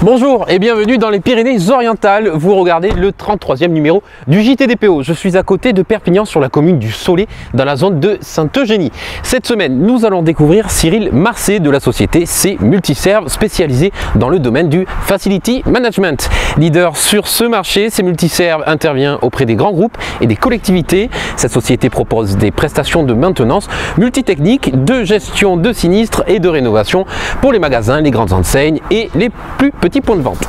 Bonjour et bienvenue dans les Pyrénées-Orientales. Vous regardez le 33e numéro du JTDPO. Je suis à côté de Perpignan sur la commune du Soleil dans la zone de Sainte-Eugénie. Cette semaine, nous allons découvrir Cyril Marcet de la société C Multiserve spécialisée dans le domaine du Facility Management. Leader sur ce marché, C Multiserve intervient auprès des grands groupes et des collectivités. Cette société propose des prestations de maintenance multitechnique, de gestion de sinistres et de rénovation pour les magasins, les grandes enseignes et les plus petits points de vente.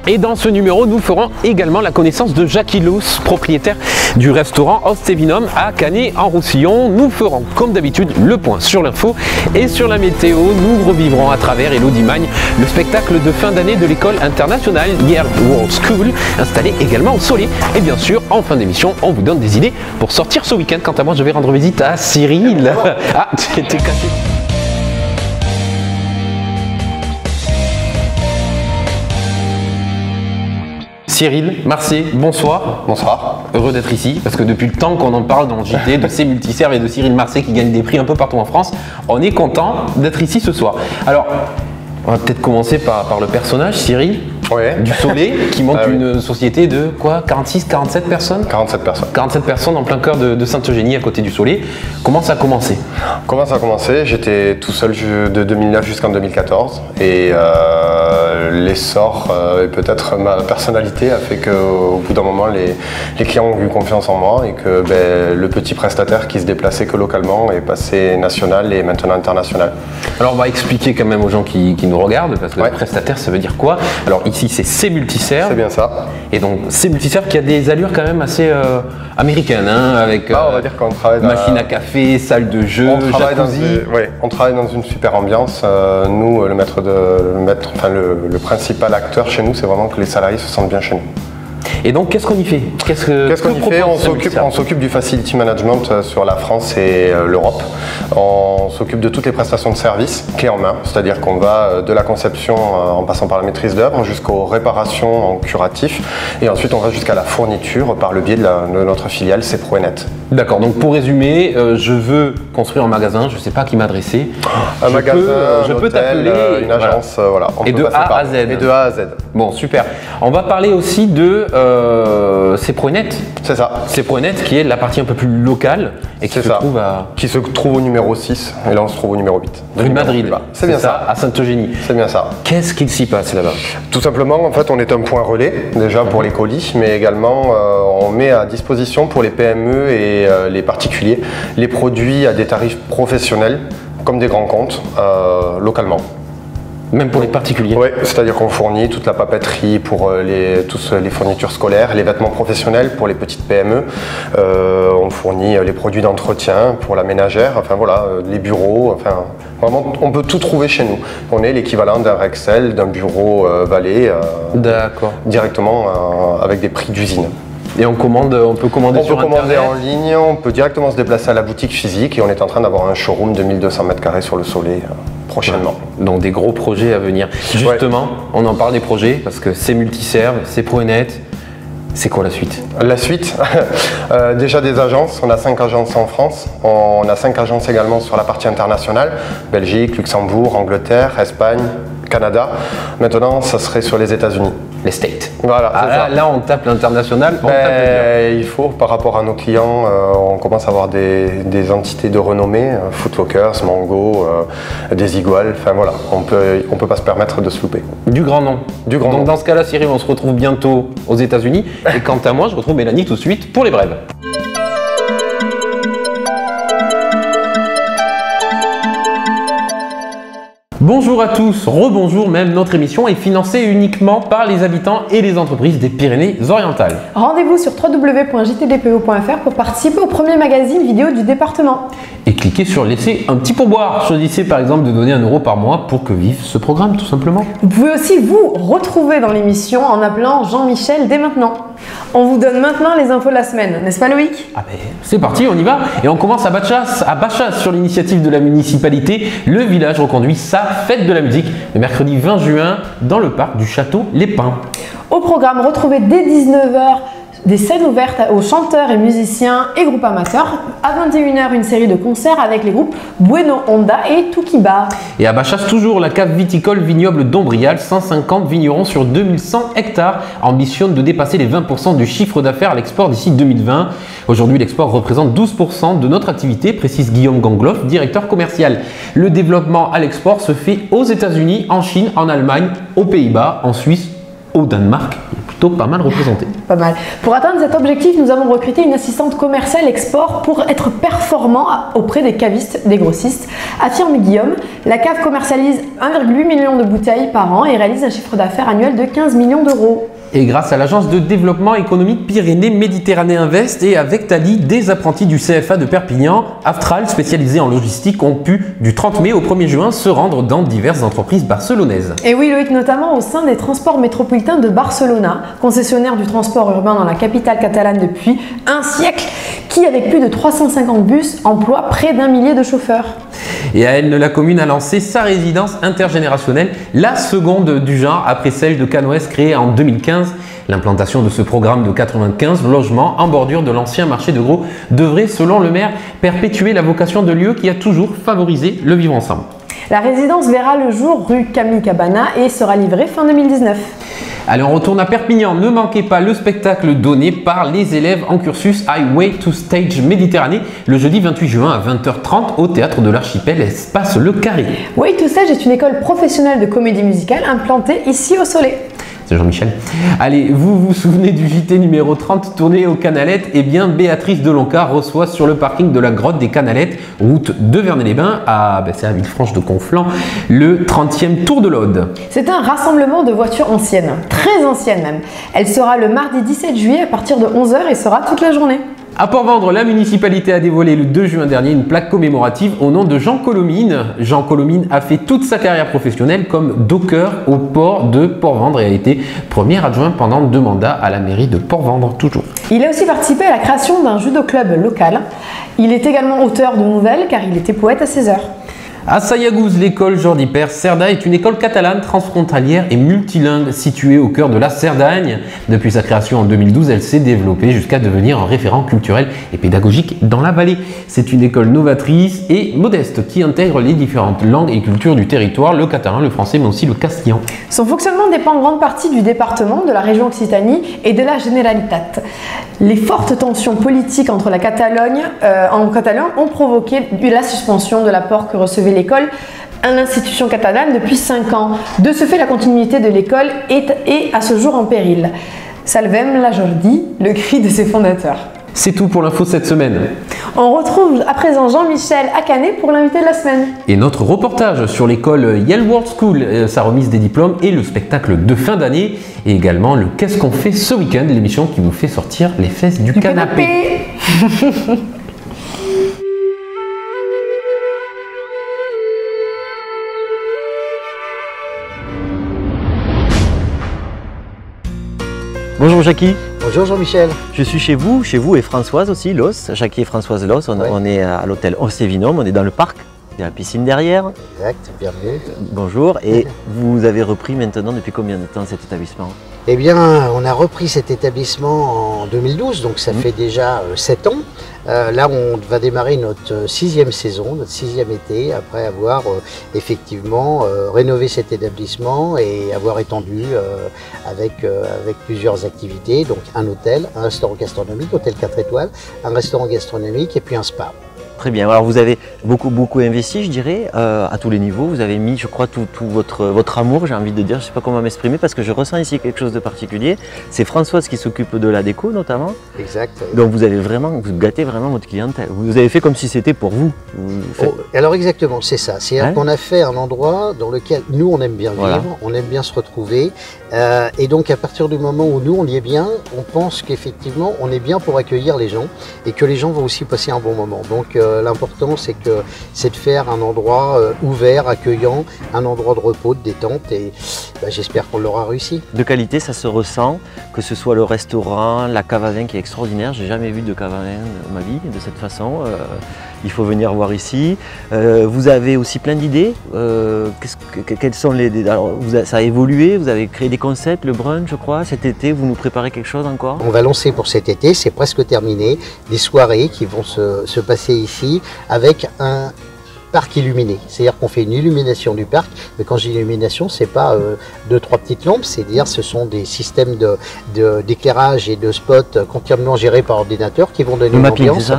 Et dans ce numéro, nous ferons également la connaissance de Jackie Lous, propriétaire du restaurant Ostevinum à Canet-en-Roussillon. Nous ferons, comme d'habitude, le point sur l'info et sur la météo. Nous revivrons à travers Elodie Magne, le spectacle de fin d'année de l'école internationale Yale World School, installé également au Soleil. Et bien sûr, en fin d'émission, on vous donne des idées pour sortir ce week-end. Quant à moi, je vais rendre visite à Cyril. Ah, tu étais caché. Cyril Marcet, bonsoir. Bonsoir. Heureux d'être ici, parce que depuis le temps qu'on en parle dans le JT de C Multiserve et de Cyril Marcet qui gagne des prix un peu partout en France, on est content d'être ici ce soir. Alors, on va peut-être commencer par le personnage, Cyril, du Soleil, qui monte une société de quoi, 46, 47 personnes 47 personnes. 47 personnes en plein cœur de Sainte-Eugénie, à côté du Soleil. Comment ça a commencé? Comment ça a commencé? J'étais tout seul de 2009 jusqu'en 2014 et l'essor et peut-être ma personnalité a fait qu'au bout d'un moment les clients ont eu confiance en moi et que le petit prestataire qui se déplaçait que localement est passé national et maintenant international. Alors on va expliquer quand même aux gens qui nous regardent, parce que prestataire ça veut dire quoi? Alors ici c'est C Multiserve. C'est bien ça. Et donc C Multiserve qui a des allures quand même assez américaines, hein, avec on va dire qu'on travaille machine à café, salle de jeu, on travaille dans une super ambiance. Nous, le principal acteur chez nous, c'est vraiment que les salariés se sentent bien chez nous. Et donc, qu'est-ce qu'on y fait? Qu'est-ce qu'on y fait? On s'occupe du Facility Management sur la France et l'Europe. On s'occupe de toutes les prestations de services, clé en main, c'est-à-dire qu'on va de la conception en passant par la maîtrise d'œuvre jusqu'aux réparations en curatif et ensuite on va jusqu'à la fourniture par le biais de notre filiale CProEnet. D'accord, donc pour résumer, je veux construire un magasin, je ne sais pas à qui m'adresser. Un magasin, je peux t'appeler, une agence, voilà. Et de A à Z. Et de A à Z. Bon, super. On va parler aussi de CProEnet. C'est ça. CProEnet qui est la partie un peu plus locale et qui se trouve au numéro 6 et là on se trouve au numéro 8. Rue de Madrid. C'est bien ça. À Sainte-Eugénie. C'est bien ça. Qu'est-ce qu'il s'y passe là-bas? Tout simplement, en fait, on est un point relais déjà pour les colis, mais également on met à disposition pour les PME et les particuliers les produits à des tarifs professionnels comme des grands comptes localement. Même pour les particuliers? Oui, c'est-à-dire qu'on fournit toute la papeterie pour les fournitures scolaires, les vêtements professionnels pour les petites PME, on fournit les produits d'entretien pour la ménagère, enfin voilà, les bureaux, enfin vraiment on peut tout trouver chez nous. On est l'équivalent d'un Rexel, d'un bureau Vallée, directement avec des prix d'usine. Et on peut commander sur Internet. En ligne, on peut directement se déplacer à la boutique physique et on est en train d'avoir un showroom de 1200 m² sur le Soleil prochainement. Donc des gros projets à venir. Justement, on en parle des projets parce que c'est Multiserve, c'est CProEnet. C'est quoi la suite? La suite, déjà des agences, on a 5 agences en France, on a 5 agences également sur la partie internationale, Belgique, Luxembourg, Angleterre, Espagne, Canada. Maintenant, ça serait sur les États-Unis. Les States. Voilà, là, on tape l'international. Il faut, par rapport à nos clients, on commence à avoir des entités de renommée, Footlockers, Mango, Desigual, enfin voilà, on peut pas se permettre de se louper. Du grand nom. Donc dans ce cas-là, Cyril, on se retrouve bientôt aux États-Unis. Et quant à moi, je retrouve Mélanie tout de suite pour les brèves. Bonjour à tous, rebonjour même, notre émission est financée uniquement par les habitants et les entreprises des Pyrénées-Orientales. Rendez-vous sur www.jtdpo.fr pour participer au premier magazine vidéo du département. Et cliquez sur laisser un petit pourboire. Choisissez par exemple de donner 1 € par mois pour que vive ce programme tout simplement. Vous pouvez aussi vous retrouver dans l'émission en appelant Jean-Michel dès maintenant. On vous donne maintenant les infos de la semaine, n'est-ce pas Loïc? C'est parti, on y va. Et on commence à Bachas sur l'initiative de la municipalité. Le village reconduit sa fête de la musique le mercredi 20 juin dans le parc du Château Les Pins. Au programme, retrouvez dès 19 h Des scènes ouvertes aux chanteurs et musiciens et groupes amateurs. À 21 h, une série de concerts avec les groupes Bueno Onda et Tukiba. Et à Bachas, toujours la cave viticole vignoble d'Ombrial, 150 vignerons sur 2100 hectares, ambitionnent de dépasser les 20% du chiffre d'affaires à l'export d'ici 2020. Aujourd'hui, l'export représente 12% de notre activité, précise Guillaume Gangloff, directeur commercial. Le développement à l'export se fait aux États-Unis, en Chine, en Allemagne, aux Pays-Bas, en Suisse, au Danemark, plutôt pas mal représenté. Pas mal. Pour atteindre cet objectif, nous avons recruté une assistante commerciale export pour être performant auprès des cavistes, des grossistes. Affirme Guillaume, la cave commercialise 1,8 million de bouteilles par an et réalise un chiffre d'affaires annuel de 15 millions d'euros. Et grâce à l'agence de développement économique Pyrénées-Méditerranée Invest et avec Tali, des apprentis du CFA de Perpignan, Aftral, spécialisés en logistique, ont pu, du 30 mai au 1er juin, se rendre dans diverses entreprises barcelonaises. Et oui, Loïc, notamment au sein des transports métropolitains de Barcelona, concessionnaire du transport urbain dans la capitale catalane depuis un siècle, qui, avec plus de 350 bus, emploie près d'1 millier de chauffeurs. Et à Elne, la commune a lancé sa résidence intergénérationnelle, la seconde du genre après celle de Canoës créée en 2015. L'implantation de ce programme de 95 logements en bordure de l'ancien marché de Gros devrait, selon le maire, perpétuer la vocation de lieu qui a toujours favorisé le vivre ensemble. La résidence verra le jour rue Camille Cabana et sera livrée fin 2019. Allez, on retourne à Perpignan. Ne manquez pas le spectacle donné par les élèves en cursus Highway to Stage Méditerranée le jeudi 28 juin à 20h30 au Théâtre de l'Archipel, espace Le Carré. Way to Stage est une école professionnelle de comédie musicale implantée ici au Soleil. C'est Jean-Michel. Allez, vous vous souvenez du JT numéro 30 tourné aux Canalettes? Eh bien, Béatrice Delonca reçoit sur le parking de la grotte des Canalettes, route de Vernet-les-Bains, c'est à Villefranche de Conflans, le 30e Tour de l'Aude. C'est un rassemblement de voitures anciennes, très anciennes même. Elle sera le mardi 17 juillet à partir de 11 h et sera toute la journée. À Port-Vendre, la municipalité a dévoilé le 2 juin dernier une plaque commémorative au nom de Jean Colomine. Jean Colomine a fait toute sa carrière professionnelle comme docker au port de Port-Vendre et a été premier adjoint pendant 2 mandats à la mairie de Port-Vendre toujours. Il a aussi participé à la création d'un judo club local. Il est également auteur de nouvelles car il était poète à ses heures. À Sayagouz, l'école Jordi Pers Cerda est une école catalane transfrontalière et multilingue située au cœur de la Cerdagne. Depuis sa création en 2012, elle s'est développée jusqu'à devenir un référent culturel et pédagogique dans la vallée. C'est une école novatrice et modeste qui intègre les différentes langues et cultures du territoire, le catalan, le français mais aussi le castillan. Son fonctionnement dépend en grande partie du département, de la région Occitanie et de la Generalitat. Les fortes tensions politiques entre la Catalogne en Catalogne ont provoqué la suspension de l'apport que recevait l'école à l'institution catalane depuis 5 ans. De ce fait, la continuité de l'école est à ce jour en péril. Salvem la Jordi, le cri de ses fondateurs. C'est tout pour l'info cette semaine. On retrouve à présent Jean-Michel Akané pour l'invité de la semaine. Et notre reportage sur l'école Yale World School, sa remise des diplômes et le spectacle de fin d'année. Et également le Qu'est-ce qu'on fait ce week-end, l'émission qui vous fait sortir les fesses du canapé. Bonjour Jackie. Bonjour Jean-Michel. Je suis chez vous et Françoise aussi, Los. Jackie et Françoise Los, on est à l'hôtel Ostévinum, on est dans le parc, il y a la piscine derrière. Exact, bienvenue. Bonjour, et vous avez repris maintenant depuis combien de temps cet établissement? Eh bien, on a repris cet établissement en 2012, donc ça fait déjà 7 ans. Là, on va démarrer notre 6e saison, notre 6e été, après avoir effectivement rénové cet établissement et avoir étendu avec plusieurs activités, donc un hôtel, un restaurant gastronomique, hôtel 4 étoiles, un restaurant gastronomique et puis un spa. Très bien, alors vous avez beaucoup investi, je dirais, à tous les niveaux. Vous avez mis, je crois, tout votre amour, j'ai envie de dire, je ne sais pas comment m'exprimer, parce que je ressens ici quelque chose de particulier. C'est Françoise qui s'occupe de la déco, notamment. Exact. Donc vous gâtez vraiment votre clientèle. Vous avez fait comme si c'était pour vous. Alors exactement, c'est ça. C'est-à-dire qu'on a fait un endroit dans lequel nous, on aime bien vivre, on aime bien se retrouver. Et donc à partir du moment où nous, on y est bien, on pense qu'effectivement, on est bien pour accueillir les gens et que les gens vont aussi passer un bon moment. Donc l'important, c'est de faire un endroit ouvert, accueillant, un endroit de repos, de détente. Et j'espère qu'on l'aura réussi. De qualité, ça se ressent, que ce soit le restaurant, la cave à vin qui est extraordinaire. J'ai jamais vu de cave à vin de ma vie de cette façon. Il faut venir voir ici. Vous avez aussi plein d'idées. Quels sont alors, ça a évolué, vous avez créé des concepts, le brunch, je crois. Cet été, vous nous préparez quelque chose encore? On va lancer pour cet été, c'est presque terminé, des soirées qui vont se passer ici avec un parc illuminé. C'est-à-dire qu'on fait une illumination du parc, mais quand j'ai illumination, c'est pas 2-3 petites lampes, c'est-à-dire ce sont des systèmes d'éclairage et de spots continuellement gérés par ordinateur qui vont donner une ambiance,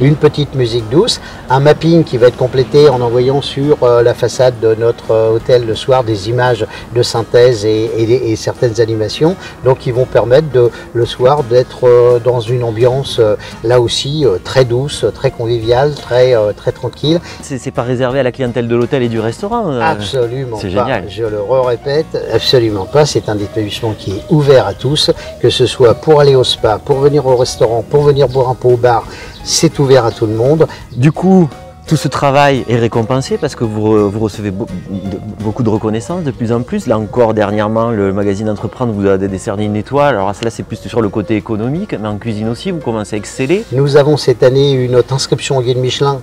une petite musique douce, un mapping qui va être complété en envoyant sur la façade de notre hôtel le soir des images de synthèse et certaines animations, donc qui vont permettre le soir d'être dans une ambiance là aussi très douce, très conviviale, très tranquille. C'est pas réservé à la clientèle de l'hôtel et du restaurant. Absolument c'est pas. Génial. Je le répète, absolument pas. C'est un établissement qui est ouvert à tous, que ce soit pour aller au spa, pour venir au restaurant, pour venir boire un pot au bar. C'est ouvert à tout le monde. Du coup, tout ce travail est récompensé parce que vous recevez beaucoup de reconnaissance de plus en plus. Là encore, dernièrement, le magazine Entreprendre vous a décerné une étoile. Alors là, c'est plus sur le côté économique, mais en cuisine aussi, vous commencez à exceller. Nous avons cette année eu notre inscription au guide Michelin.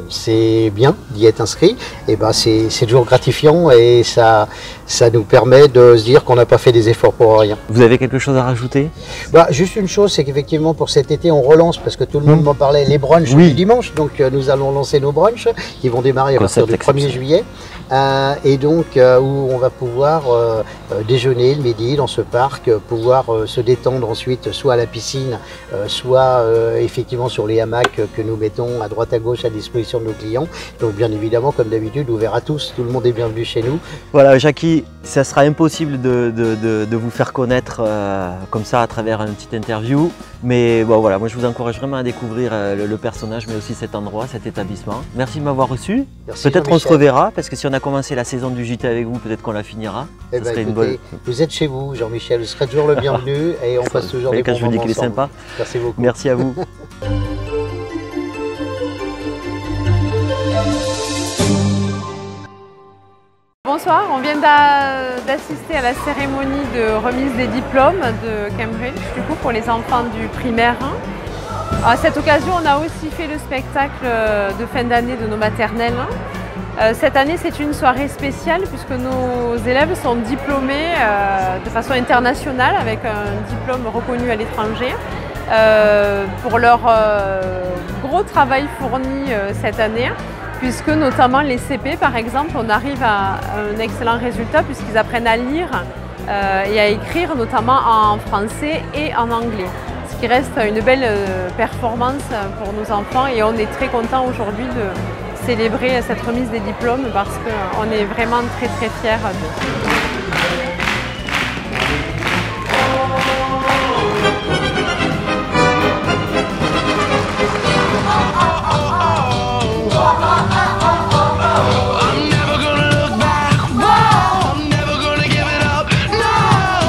C'est bien d'y être inscrit, et ben c'est toujours gratifiant et ça nous permet de se dire qu'on n'a pas fait des efforts pour rien. Vous avez quelque chose à rajouter? Juste une chose, c'est qu'effectivement pour cet été on relance, parce que tout le monde m'en parlait, les brunchs du dimanche, donc nous allons lancer nos brunchs qui vont démarrer à partir du 1er juillet. Et donc où on va pouvoir déjeuner le midi dans ce parc, pouvoir se détendre ensuite soit à la piscine, soit effectivement sur les hamacs que nous mettons à droite à gauche à disposition de nos clients. Donc bien évidemment, comme d'habitude, ouvert à tous, tout le monde est bienvenu chez nous. Voilà, Jackie, ça sera impossible de vous faire connaître comme ça à travers une petite interview, mais bon, voilà, moi je vous encourage vraiment à découvrir le personnage, mais aussi cet endroit, cet établissement. Merci de m'avoir reçu. Peut-être on se reverra, parce que si on a commencé la saison du JT avec vous, peut-être qu'on la finira. Eh ben, écoutez, vous êtes chez vous, Jean-Michel, vous serez toujours le bienvenu et on passe toujours des bons moments ensemble. Quand je vous dis qu'il est sympa. Merci beaucoup. Merci à vous. Bonsoir, on vient d'assister à la cérémonie de remise des diplômes de Cambridge, du coup pour les enfants du primaire 1. À cette occasion, on a aussi fait le spectacle de fin d'année de nos maternelles. Cette année, c'est une soirée spéciale puisque nos élèves sont diplômés de façon internationale avec un diplôme reconnu à l'étranger pour leur gros travail fourni cette année, puisque notamment les CP par exemple, on arrive à un excellent résultat puisqu'ils apprennent à lire et à écrire notamment en français et en anglais. Ce qui reste une belle performance pour nos enfants et on est très contents aujourd'hui de célébrer cette remise des diplômes parce qu'on est vraiment très fiers d'eux.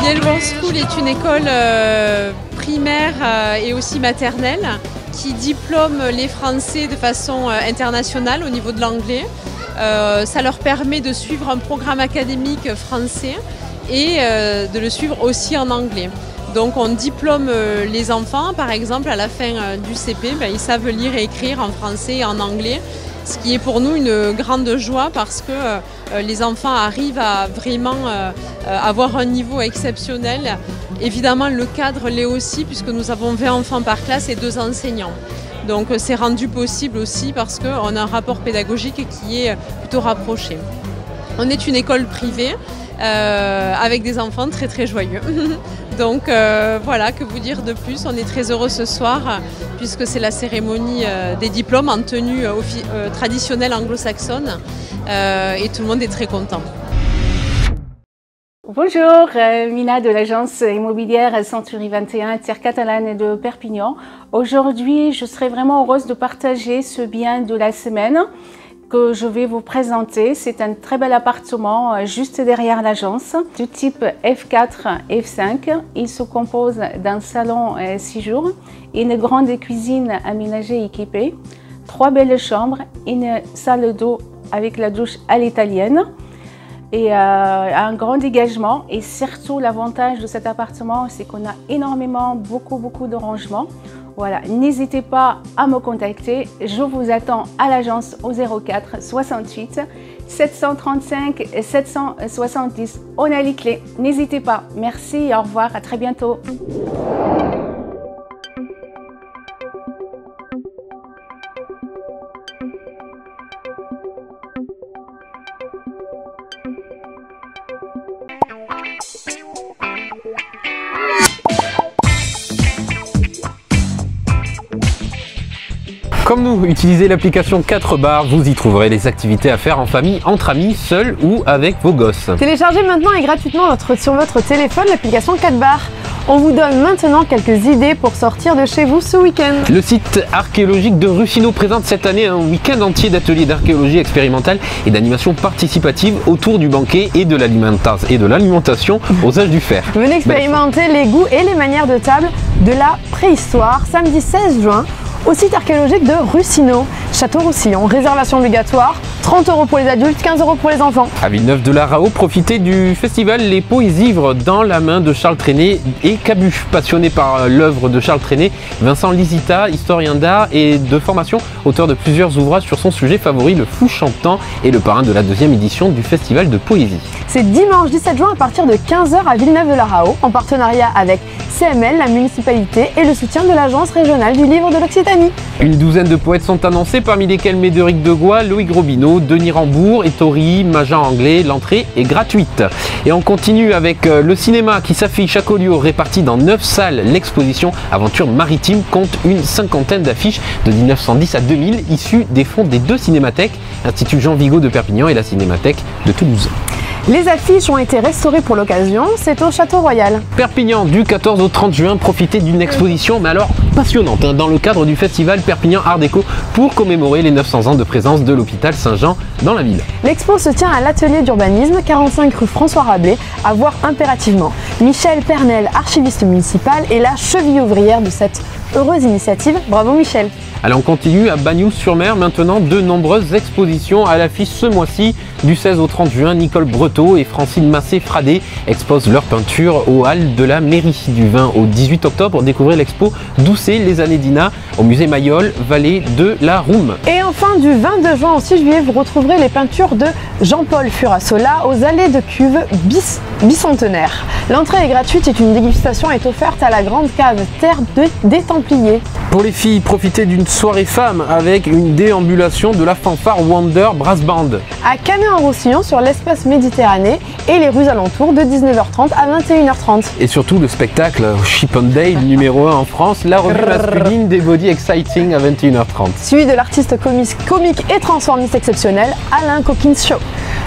Yale School est une école primaire et aussi maternelle qui diplôme les Français de façon internationale au niveau de l'anglais. Ça leur permet de suivre un programme académique français et de le suivre aussi en anglais. Donc on diplôme les enfants, par exemple à la fin du CP, ils savent lire et écrire en français et en anglais, ce qui est pour nous une grande joie parce que les enfants arrivent à vraiment avoir un niveau exceptionnel. Évidemment, le cadre l'est aussi puisque nous avons 20 enfants par classe et 2 enseignants. Donc c'est rendu possible aussi parce qu'on a un rapport pédagogique qui est plutôt rapproché. On est une école privée avec des enfants très joyeux. Donc voilà, que vous dire de plus, on est très heureux ce soir puisque c'est la cérémonie des diplômes en tenue traditionnelle anglo-saxonne et tout le monde est très content. Bonjour, Mina de l'agence immobilière Century 21, Terre catalane de Perpignan. Aujourd'hui, je serai vraiment heureuse de partager ce bien de la semaine que je vais vous présenter. C'est un très bel appartement juste derrière l'agence, du type F4, F5. Il se compose d'un salon 6 jours, une grande cuisine aménagée et équipée, 3 belles chambres, une salle d'eau avec la douche à l'italienne. et un grand dégagement. Et surtout, l'avantage de cet appartement, c'est qu'on a énormément, beaucoup de rangements. Voilà, n'hésitez pas à me contacter. Je vous attends à l'agence au 04 68 735 770. On a les clés. N'hésitez pas. Merci et au revoir. À très bientôt. Comme nous, utilisez l'application 4 bars, vous y trouverez les activités à faire en famille, entre amis, seul ou avec vos gosses. Téléchargez maintenant et gratuitement sur votre téléphone l'application 4 bars. On vous donne maintenant quelques idées pour sortir de chez vous ce week-end. Le site archéologique de Russino présente cette année un week-end entier d'ateliers d'archéologie expérimentale et d'animation participative autour du banquet et de l'alimentation aux âges du fer. Venez expérimenter les goûts et les manières de table de la préhistoire, samedi 16 juin. Au site archéologique de Russino, Château-Roussillon, réservation obligatoire, 30 € pour les adultes, 15 € pour les enfants. À Villeneuve-de-la-Raho, profitez du festival Les Poésivres dans la main de Charles Trenet et Cabu. Passionné par l'œuvre de Charles Trenet, Vincent Lisita, historien d'art et de formation, auteur de plusieurs ouvrages sur son sujet favori, le fou chantant, et le parrain de la 2e édition du festival de poésie. C'est dimanche 17 juin à partir de 15 h à Villeneuve-de-la-Raho, en partenariat avec CML, la municipalité et le soutien de l'Agence régionale du livre de l'Occitanie. Une douzaine de poètes sont annoncés, parmi lesquels Médéric Degois, Loïc Robineau, Denis Rambourg, Ettori, Majan Anglais. L'entrée est gratuite. Et on continue avec le cinéma qui s'affiche à Collioure, réparti dans 9 salles. L'exposition Aventure maritime compte une 50aine d'affiches de 1910 à 2000, issues des fonds des 2 cinémathèques, Institut Jean Vigo de Perpignan et la Cinémathèque de Toulouse. Les affiches ont été restaurées pour l'occasion, c'est au Château Royal. Perpignan, du 14 au 30 juin, profitez d'une exposition, mais alors passionnante, dans le cadre du festival Perpignan Art Déco pour commémorer les 900 ans de présence de l'hôpital Saint-Jean dans la ville. L'expo se tient à l'atelier d'urbanisme, 45 rue François Rabelais, à voir impérativement. Michel Pernel, archiviste municipal, est la cheville ouvrière de cette heureuse initiative. Bravo Michel. Allez, on continue à Bagnols-sur-Mer. Maintenant, de nombreuses expositions à l'affiche ce mois-ci. Du 16 au 30 juin, Nicole Breteau et Francine Massé-Fradé exposent leurs peintures aux Halles de la mairie. Du 20 au 18 octobre, découvrez l'expo Doucet, les années d'Ina au musée Mayol, vallée de la Roum. Et enfin, du 22 juin au 6 juillet, vous retrouverez les peintures de Jean-Paul Furassola aux allées de cuve bicentenaire. L'entrée est gratuite et une dégustation est offerte à la grande cave Terre des Templiers. Pour les filles, profitez d'une soirée femme avec une déambulation de la fanfare Wonder Brass Band. À Canet-en-Roussillon sur l'espace Méditerranée et les rues alentours de 19h30 à 21h30. Et surtout le spectacle Chip and Dale numéro 1 en France, la revue masculine des Body Exciting à 21h30. Suivi de l'artiste comique et transformiste exceptionnel Alain Coquins Show.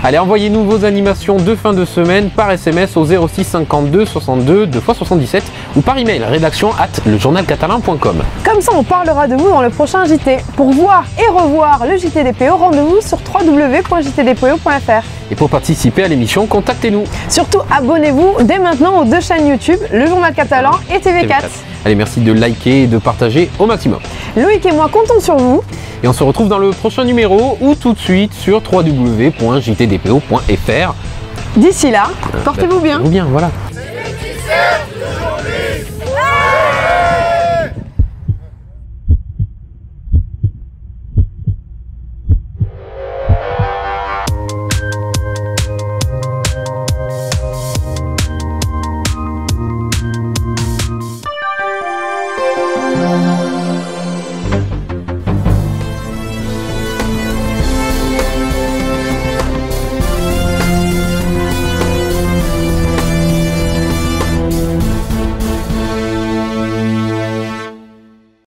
Allez, envoyez-nous vos animations de fin de semaine par SMS au 06 52 62 2x77 ou par email rédaction@lejournalcatalin.com. Comme ça, on parlera de vous dans le prochain JT. Pour voir et revoir le JT des PO, rendez-vous sur www.jtdpo.fr. Et pour participer à l'émission, contactez-nous. Surtout, abonnez-vous dès maintenant aux 2 chaînes YouTube, Le Journal Catalan et TV4. Allez, merci de liker et de partager au maximum. Loïc et moi comptons sur vous. Et on se retrouve dans le prochain numéro ou tout de suite sur www.jtdpo.fr. D'ici là, portez-vous bien. Voilà.